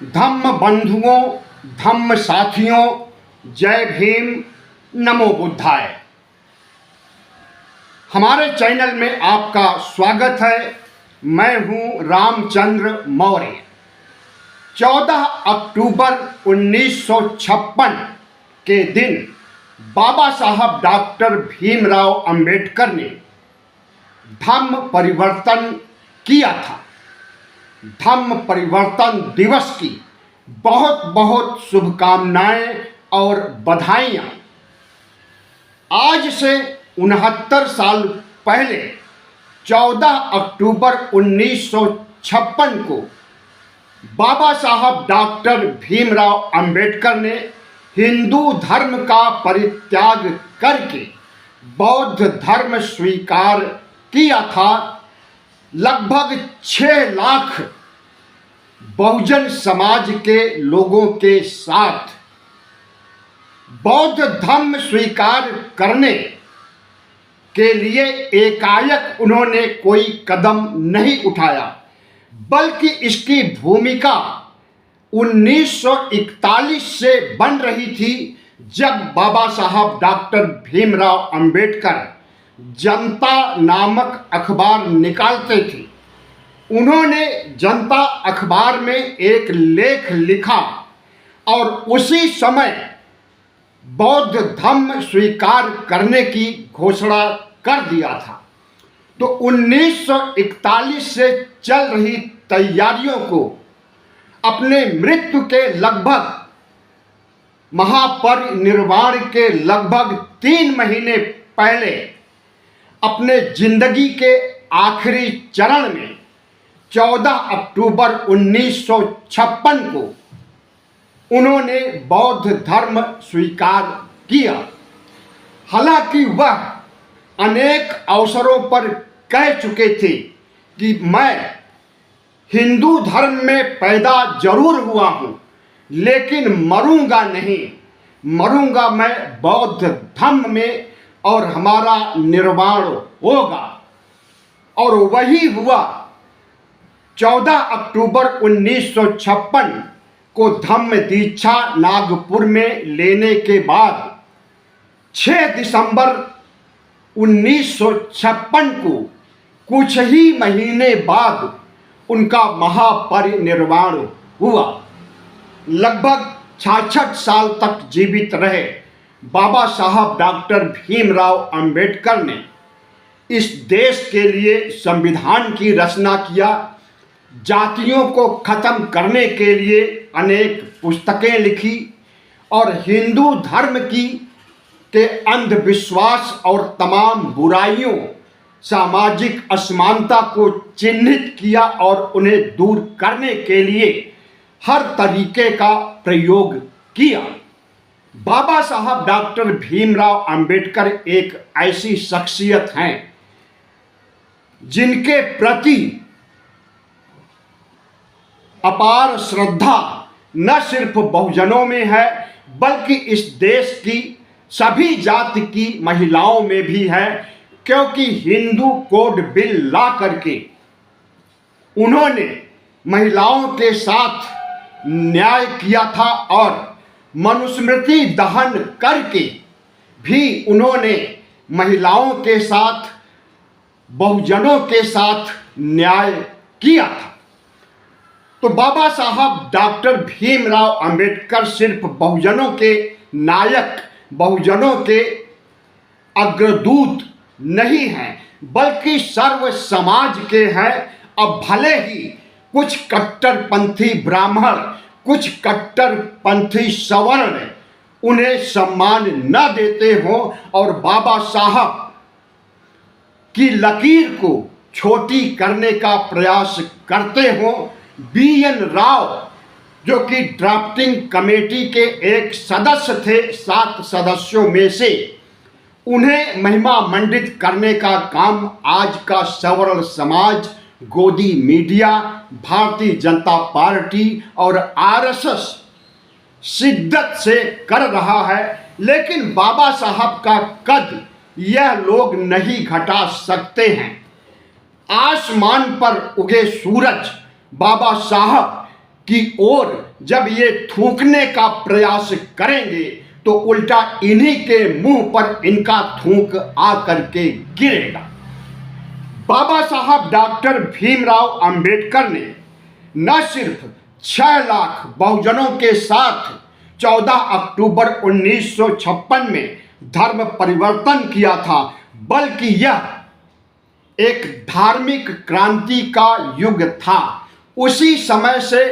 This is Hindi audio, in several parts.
धम्म बंधुओं, धम्म साथियों, जय भीम, नमो बुद्धाय। हमारे चैनल में आपका स्वागत है। मैं हूं रामचंद्र मौर्य। 14 अक्टूबर 1956 के दिन बाबा साहब डॉक्टर भीमराव अंबेडकर ने धम्म परिवर्तन किया था। धम्म परिवर्तन दिवस की बहुत बहुत शुभकामनाएं और बधाइयाँ। आज से 69 साल पहले 14 अक्टूबर 1956 को बाबा साहब डॉक्टर भीमराव अंबेडकर ने हिंदू धर्म का परित्याग करके बौद्ध धर्म स्वीकार किया था। लगभग 6 लाख बहुजन समाज के लोगों के साथ बौद्ध धर्म स्वीकार करने के लिए एकाएक उन्होंने कोई कदम नहीं उठाया, बल्कि इसकी भूमिका 1941 से बन रही थी, जब बाबा साहब डॉक्टर भीमराव अंबेडकर जनता नामक अखबार निकालते थे। उन्होंने जनता अखबार में एक लेख लिखा और उसी समय बौद्ध धर्म स्वीकार करने की घोषणा कर दिया था। तो 1941 से चल रही तैयारियों को अपने मृत्यु के लगभग महापरिनिर्वाण के लगभग 3 महीने पहले अपने जिंदगी के आखिरी चरण में 14 अक्टूबर 1956 को उन्होंने बौद्ध धर्म स्वीकार किया। हालांकि वह अनेक अवसरों पर कह चुके थे कि मैं हिंदू धर्म में पैदा जरूर हुआ हूं, लेकिन मरूंगा नहीं, मरूंगा मैं बौद्ध धर्म में और हमारा निर्वाण होगा। और वही हुआ। 14 अक्टूबर 1956 को धम्म दीक्षा नागपुर में लेने के बाद 6 दिसंबर 1956 को कुछ ही महीने बाद उनका महापरिनिर्वाण हुआ। लगभग 66 साल तक जीवित रहे बाबा साहब डॉक्टर भीमराव अंबेडकर ने इस देश के लिए संविधान की रचना किया। जातियों को खत्म करने के लिए अनेक पुस्तकें लिखी और हिंदू धर्म के अंधविश्वास और तमाम बुराइयों, सामाजिक असमानता को चिन्हित किया और उन्हें दूर करने के लिए हर तरीके का प्रयोग किया। बाबा साहब डॉक्टर भीमराव अंबेडकर एक ऐसी शख्सियत हैं जिनके प्रति अपार श्रद्धा न सिर्फ बहुजनों में है, बल्कि इस देश की सभी जाति की महिलाओं में भी है, क्योंकि हिंदू कोड बिल ला करके उन्होंने महिलाओं के साथ न्याय किया था और मनुस्मृति दहन करके भी उन्होंने महिलाओं के साथ, बहुजनों के साथ न्याय किया था। तो बाबा साहब डॉक्टर भीमराव अंबेडकर सिर्फ बहुजनों के नायक, बहुजनों के अग्रदूत नहीं हैं, बल्कि सर्व समाज के हैं। अब भले ही कुछ कट्टरपंथी ब्राह्मण, कुछ कट्टरपंथी सवर्ण उन्हें सम्मान न देते हों और बाबा साहब की लकीर को छोटी करने का प्रयास करते हों। BN राव, जो कि ड्राफ्टिंग कमेटी के एक सदस्य थे 7 सदस्यों में से, उन्हें महिमा मंडित करने का काम आज का सवर्ण समाज, गोदी मीडिया, भारतीय जनता पार्टी और RSS शिद्दत से कर रहा है। लेकिन बाबा साहब का कद यह लोग नहीं घटा सकते हैं। आसमान पर उगे सूरज बाबा साहब की ओर जब ये थूकने का प्रयास करेंगे तो उल्टा इन्हीं के मुंह पर इनका थूक आकर के गिरेगा। बाबा साहब डॉक्टर भीमराव अंबेडकर ने न सिर्फ 6 लाख बहुजनों के साथ 14 अक्टूबर 1956 में धर्म परिवर्तन किया था, बल्कि यह एक धार्मिक क्रांति का युग था। उसी समय से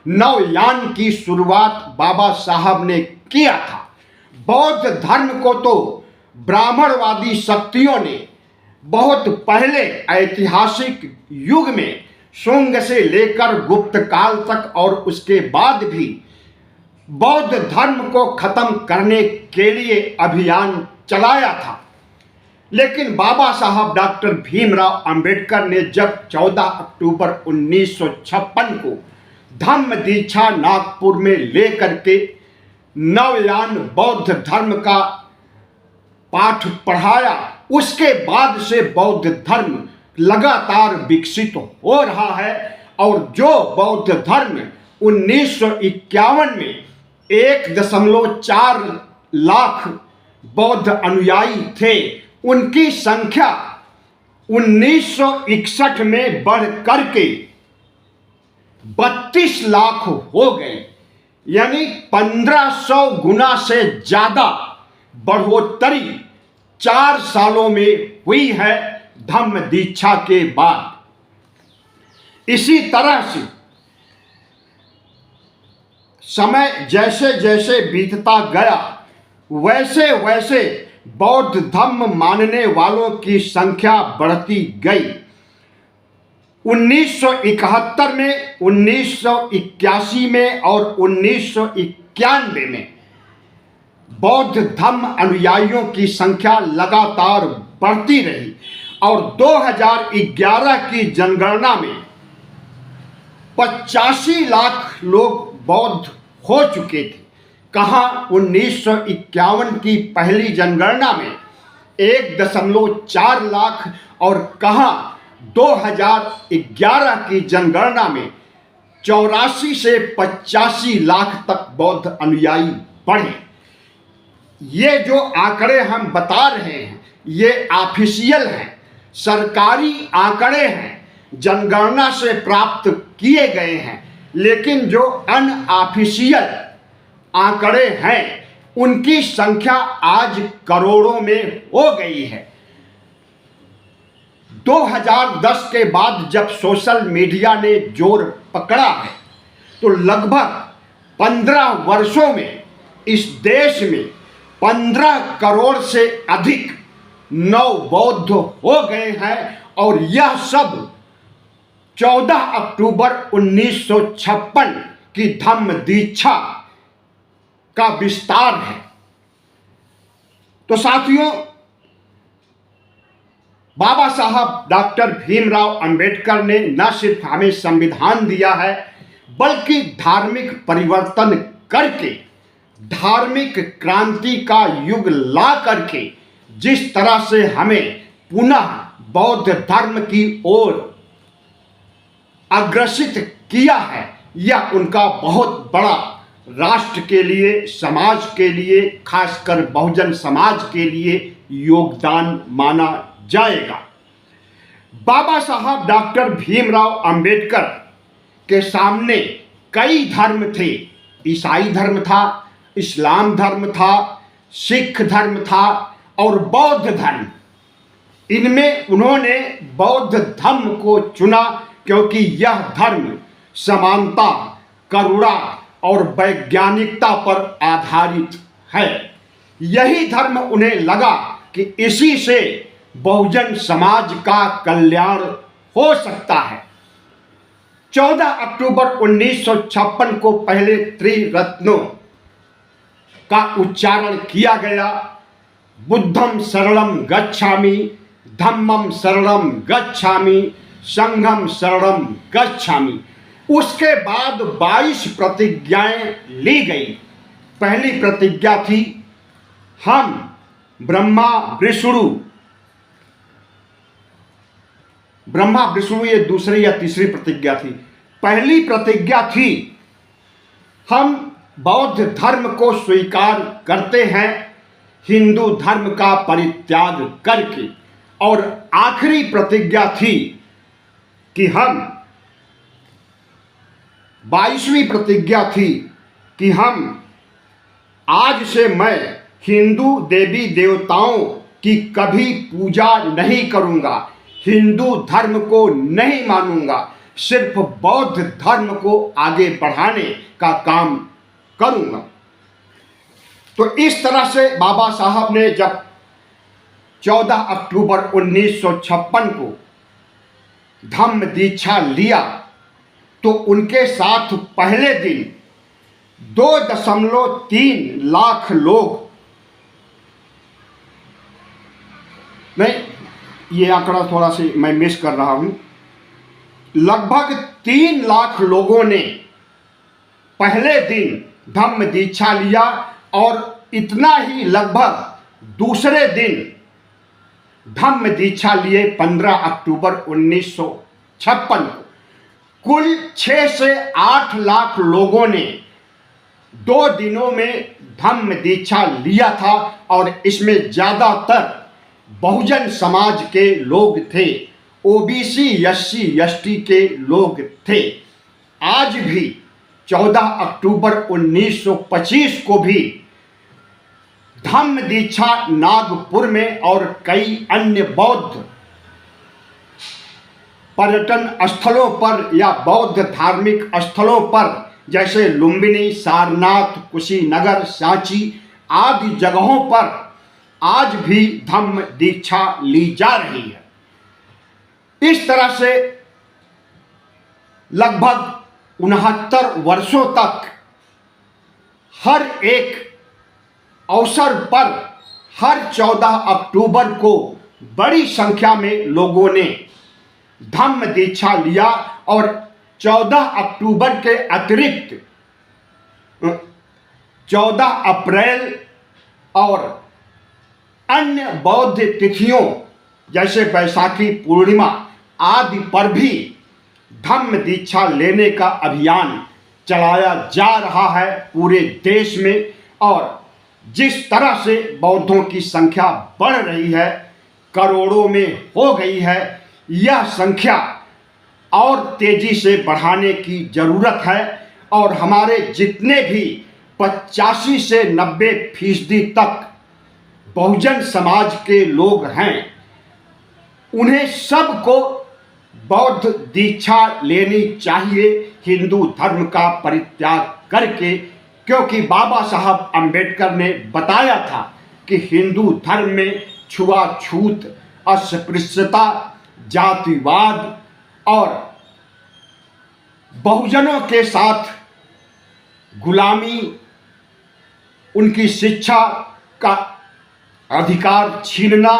नवयान की शुरुआत बाबा साहब ने किया था। बौद्ध धर्म को तो ब्राह्मणवादी शक्तियों ने बहुत पहले ऐतिहासिक युग में शुंग से लेकर गुप्त काल तक और उसके बाद भी बौद्ध धर्म को खत्म करने के लिए अभियान चलाया था। लेकिन बाबा साहब डॉक्टर भीमराव अंबेडकर ने जब 14 अक्टूबर 1956 को धम्म दीक्षा नागपुर में लेकर के नवयान बौद्ध धर्म का पाठ पढ़ाया, उसके बाद से बौद्ध धर्म लगातार विकसित हो रहा है। और जो बौद्ध धर्म 1951 में 1.4 लाख बौद्ध अनुयायी थे, उनकी संख्या 1961 में बढ़ करके 32 लाख हो गई, यानी 1500 गुना से ज्यादा बढ़ोतरी 4 सालों में हुई है धम्म दीक्षा के बाद। इसी तरह से समय जैसे जैसे बीतता गया, वैसे वैसे बौद्ध धर्म मानने वालों की संख्या बढ़ती गई। 1971 में, 1981 में और 1991 में बौद्ध धर्म अनुयायियों की संख्या लगातार बढ़ती रही और 2011 की जनगणना में 85 लाख लोग बौद्ध हो चुके थे। कहाँ 1951 की पहली जनगणना में 1.4 लाख और कहाँ 2011 की जनगणना में 84 से 85 लाख तक बौद्ध अनुयायी बढ़े। ये जो आंकड़े हम बता रहे हैं ये ऑफिशियल हैं, सरकारी आंकड़े हैं, जनगणना से प्राप्त किए गए हैं। लेकिन जो अनऑफिशियल आंकड़े हैं उनकी संख्या आज करोड़ों में हो गई है। 2010 के बाद जब सोशल मीडिया ने जोर पकड़ा है तो लगभग 15 वर्षों में इस देश में 15 करोड़ से अधिक नव बौद्ध हो गए हैं और यह सब 14 अक्टूबर 1956 की धम्म दीक्षा का विस्तार है। तो साथियों, बाबा साहब डॉक्टर भीमराव अंबेडकर ने न सिर्फ हमें संविधान दिया है बल्कि धार्मिक परिवर्तन करके, धार्मिक क्रांति का युग ला करके जिस तरह से हमें पुनः बौद्ध धर्म की ओर अग्रसित किया है, यह उनका बहुत बड़ा राष्ट्र के लिए, समाज के लिए, खासकर बहुजन समाज के लिए योगदान माना जाएगा। बाबा साहब डॉक्टर भीमराव अंबेडकर के सामने कई धर्म थे। ईसाई धर्म था, इस्लाम धर्म था, सिख धर्म था और बौद्ध धर्म। इनमें उन्होंने बौद्ध धर्म को चुना क्योंकि यह धर्म समानता, करुणा और वैज्ञानिकता पर आधारित है। यही धर्म उन्हें लगा कि इसी से बहुजन समाज का कल्याण हो सकता है। 14 अक्टूबर 1956 को पहले त्रिरत्नों का उच्चारण किया गया। बुद्धम शरणम गच्छामि, धम्मम शरणम गच्छामि, संघम शरणम गच्छामि। उसके बाद 22 प्रतिज्ञाएं ली गई। पहली प्रतिज्ञा थी हम ब्रह्मा विष्णु ब्रह्मा विष्णु ये दूसरी या तीसरी प्रतिज्ञा थी। पहली प्रतिज्ञा थी हम बौद्ध धर्म को स्वीकार करते हैं हिंदू धर्म का परित्याग करके, और आखिरी प्रतिज्ञा थी कि हम 22वीं प्रतिज्ञा थी कि हम आज से मैं हिंदू देवी देवताओं की कभी पूजा नहीं करूंगा, हिंदू धर्म को नहीं मानूंगा, सिर्फ बौद्ध धर्म को आगे बढ़ाने का काम करूंगा। तो इस तरह से बाबा साहब ने जब 14 अक्टूबर 1956 को धम्म दीक्षा लिया तो उनके साथ पहले दिन 2.3 लाख लोग, नहीं ये आंकड़ा थोड़ा सी मैं मिस कर रहा हूं, लगभग 3 लाख लोगों ने पहले दिन धम्म दीक्षा लिया, और इतना ही लगभग दूसरे दिन धम्म दीक्षा लिए 15 अक्टूबर 1956 को। कुल 6 से 8 लाख लोगों ने 2 दिनों में धम्म दीक्षा लिया था, और इसमें ज़्यादातर बहुजन समाज के लोग थे, ओबीसी एससी एसटी के लोग थे। आज भी 14 अक्टूबर 1925 को भी धम्म दीक्षा नागपुर में और कई अन्य बौद्ध पर्यटन स्थलों पर या बौद्ध धार्मिक स्थलों पर जैसे लुम्बिनी, सारनाथ, कुशीनगर, सांची आदि जगहों पर आज भी धम्म दीक्षा ली जा रही है। इस तरह से लगभग 69 वर्षों तक हर एक अवसर पर हर 14 अक्टूबर को बड़ी संख्या में लोगों ने धम्म दीक्षा लिया, और 14 अक्टूबर के अतिरिक्त 14 अप्रैल और अन्य बौद्ध तिथियों जैसे बैसाखी पूर्णिमा आदि पर भी धम्म दीक्षा लेने का अभियान चलाया जा रहा है पूरे देश में। और जिस तरह से बौद्धों की संख्या बढ़ रही है, करोड़ों में हो गई है, यह संख्या और तेजी से बढ़ाने की जरूरत है। और हमारे जितने भी 85 से 90% तक बहुजन समाज के लोग हैं, उन्हें सबको बौद्ध दीक्षा लेनी चाहिए हिंदू धर्म का परित्याग करके, क्योंकि बाबा साहब अंबेडकर ने बताया था कि हिंदू धर्म में छुआछूत, अस्पृश्यता, जातिवाद और बहुजनों के साथ गुलामी, उनकी शिक्षा का अधिकार छीनना,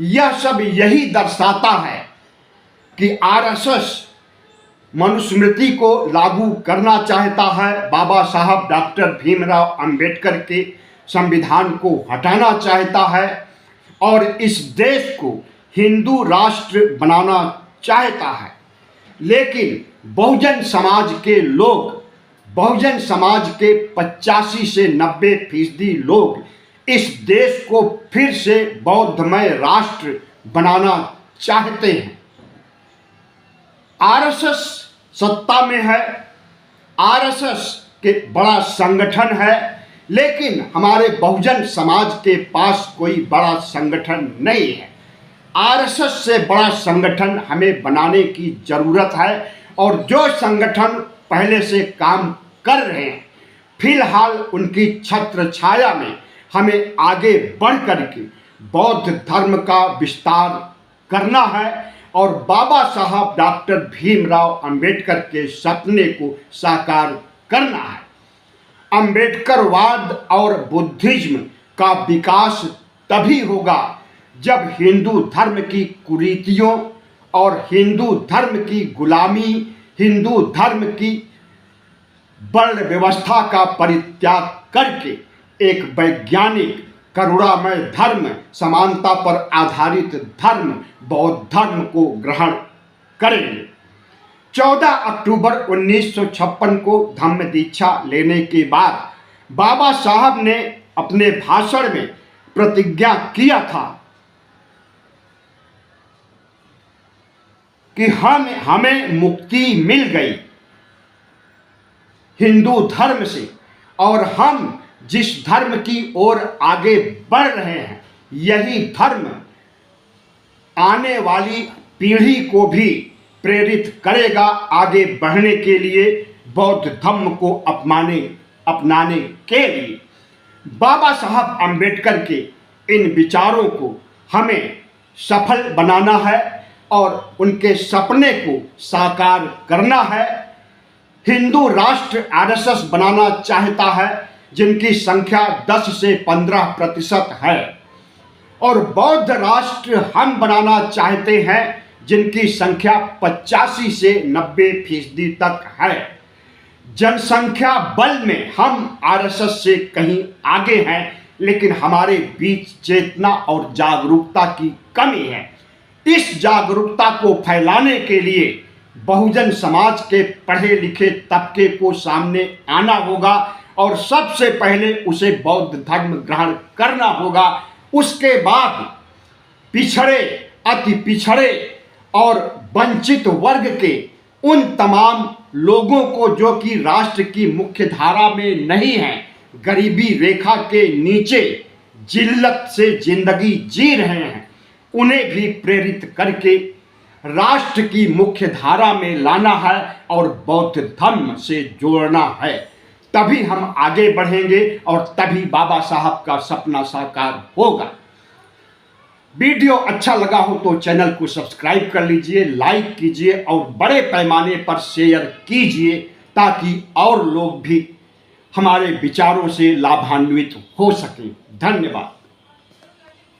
यह सब यही दर्शाता है कि आरएसएस मनुस्मृति को लागू करना चाहता है, बाबा साहब डॉक्टर भीमराव अंबेडकर के संविधान को हटाना चाहता है, और इस देश को हिंदू राष्ट्र बनाना चाहता है। लेकिन बहुजन समाज के लोग, बहुजन समाज के 85 से 90% लोग इस देश को फिर से बौद्धमय राष्ट्र बनाना चाहते हैं। आरएसएस सत्ता में है, आरएसएस के बड़ा संगठन है, लेकिन हमारे बहुजन समाज के पास कोई बड़ा संगठन नहीं है। आरएसएस से बड़ा संगठन हमें बनाने की जरूरत है, और जो संगठन पहले से काम कर रहे हैं, फिलहाल उनकी छत्र छाया में हमें आगे बढ़ करके बौद्ध धर्म का विस्तार करना है, और बाबा साहब डॉक्टर भीमराव अंबेडकर के सपने को साकार करना है। अंबेडकरवाद और बुद्धिज्म का विकास तभी होगा जब हिंदू धर्म की कुरीतियों और हिंदू धर्म की गुलामी, हिंदू धर्म की वर्ण व्यवस्था का परित्याग करके एक वैज्ञानिक करुणामय धर्म, समानता पर आधारित धर्म, बौद्ध धर्म को ग्रहण करेंगे। 14 अक्टूबर 1956 को धम्म दीक्षा लेने के बाद बाबा साहब ने अपने भाषण में प्रतिज्ञा किया था कि हमें मुक्ति मिल गई हिंदू धर्म से और हम जिस धर्म की ओर आगे बढ़ रहे हैं यही धर्म आने वाली पीढ़ी को भी प्रेरित करेगा आगे बढ़ने के लिए, बौद्ध धर्म को अपनाने के लिए। बाबा साहब अंबेडकर के इन विचारों को हमें सफल बनाना है और उनके सपने को साकार करना है। हिंदू राष्ट्र आरएसएस बनाना चाहता है जिनकी संख्या 10 से 15% है, और बौद्ध राष्ट्र हम बनाना चाहते हैं जिनकी संख्या 85 से 90% तक है। जनसंख्या बल में हम आरएसएस से कहीं आगे हैं, लेकिन हमारे बीच चेतना और जागरूकता की कमी है। इस जागरूकता को फैलाने के लिए बहुजन समाज के पढ़े लिखे तबके को सामने आना होगा और सबसे पहले उसे बौद्ध धर्म ग्रहण करना होगा। उसके बाद पिछड़े, अति पिछड़े और वंचित वर्ग के उन तमाम लोगों को जो कि राष्ट्र की मुख्य धारा में नहीं हैं, गरीबी रेखा के नीचे जिल्लत से जिंदगी जी रहे हैं, उन्हें भी प्रेरित करके राष्ट्र की मुख्य धारा में लाना है और बौद्ध धर्म से जोड़ना है। तभी हम आगे बढ़ेंगे और तभी बाबा साहब का सपना साकार होगा। वीडियो अच्छा लगा हो तो चैनल को सब्सक्राइब कर लीजिए, लाइक कीजिए और बड़े पैमाने पर शेयर कीजिए ताकि और लोग भी हमारे विचारों से लाभान्वित हो सकें। धन्यवाद।